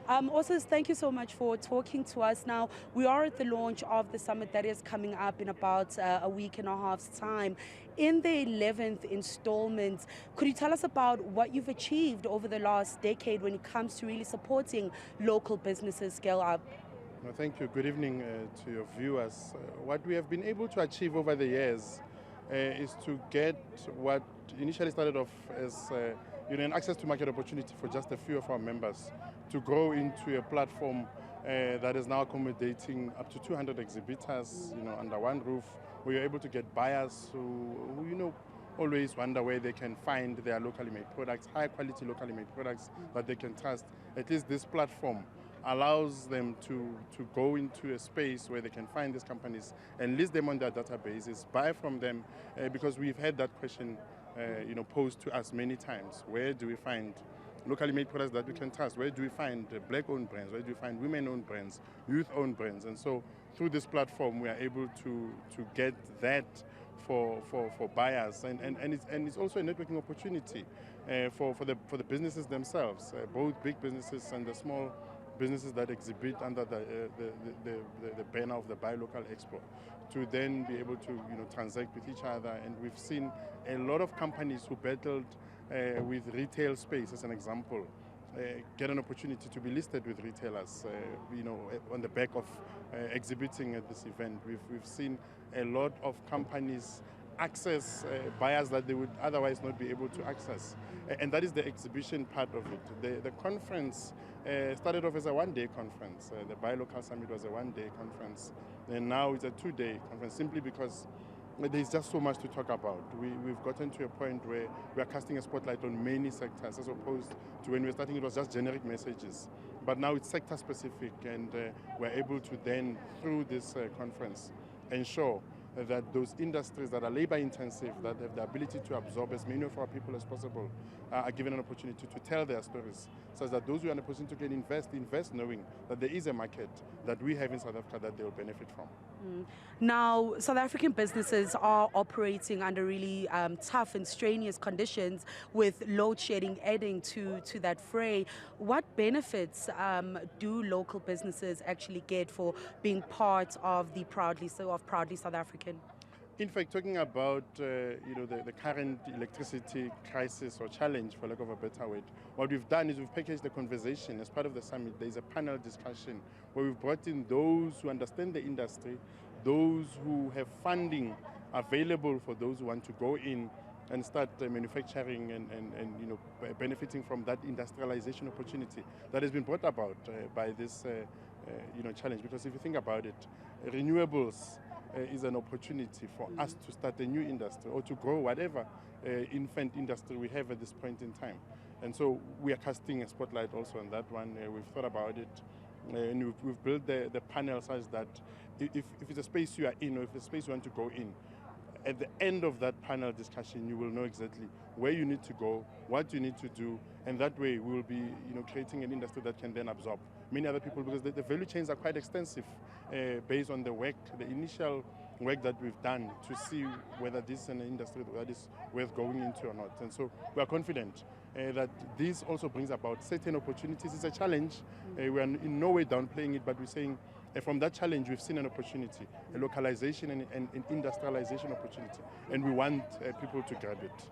Also, thank you so much for talking to us. Now, we are at the launch of the summit that is coming up in about a week and a half's time. In the 11th installment, could you tell us about what you've achieved over the last decade when it comes to really supporting local businesses scale up? No, thank you. Good evening to your viewers. What we have been able to achieve over the years is to get what initially started off as an access to market opportunity for just a few of our members to grow into a platform that is now accommodating up to 200 exhibitors, under one roof, where you're able to get buyers who always wonder where they can find their locally made products, high quality locally made products that they can trust. At least this platform allows them to go into a space where they can find these companies and list them on their databases, buy from them, because we've had that question posed to us many times. Where do we find locally made products that we can trust? Where do we find black-owned brands? Where do we find women-owned brands, youth-owned brands? And so through this platform, we are able to get that for buyers, and it's also a networking opportunity for the businesses themselves, both big businesses and the small businesses that exhibit under the banner of the BuyLocal Expo, to then be able to transact with each other. And we've seen a lot of companies who battled with retail space, as an example, get an opportunity to be listed with retailers, on the back of exhibiting at this event. We've seen a lot of companies access buyers that they would otherwise not be able to access. And that is the exhibition part of it. The conference started off as a one-day conference. The BuyLocal Summit was a one-day conference, and now it's a two-day conference, simply because there's just so much to talk about. We've gotten to a point where we are casting a spotlight on many sectors, as opposed to when we were starting it was just generic messages. But now it's sector specific, and we're able to then, through this conference, ensure that those industries that are labor intensive, that have the ability to absorb as many of our people as possible, are given an opportunity to tell their stories, so that those who are in a position to can invest knowing that there is a market that we have in South Africa that they will benefit from. Now, South African businesses are operating under really tough and strenuous conditions, with load shedding adding to that fray. What benefits do local businesses actually get for being part of the Proudly South African? In fact, talking about the current electricity crisis or challenge, for lack of a better word, what we've done is we've packaged the conversation as part of the summit. There's a panel discussion where we've brought in those who understand the industry, those who have funding available for those who want to go in and start manufacturing and benefiting from that industrialization opportunity that has been brought about by this challenge. Because if you think about it, renewables is an opportunity for us to start a new industry or to grow whatever infant industry we have at this point in time. And so we are casting a spotlight also on that one. We've thought about it, and we've built the panel such that if it's a space you are in, or if it's a space you want to go in, at the end of that panel discussion, you will know exactly where you need to go, what you need to do, and that way we will be creating an industry that can then absorb many other people, because the value chains are quite extensive based on the initial work that we've done to see whether this is an industry that is worth going into or not. And so we are confident that this also brings about certain opportunities. It's a challenge. We are in no way downplaying it, but we're saying from that challenge we've seen an opportunity, a localization and industrialization opportunity, and we want people to grab it.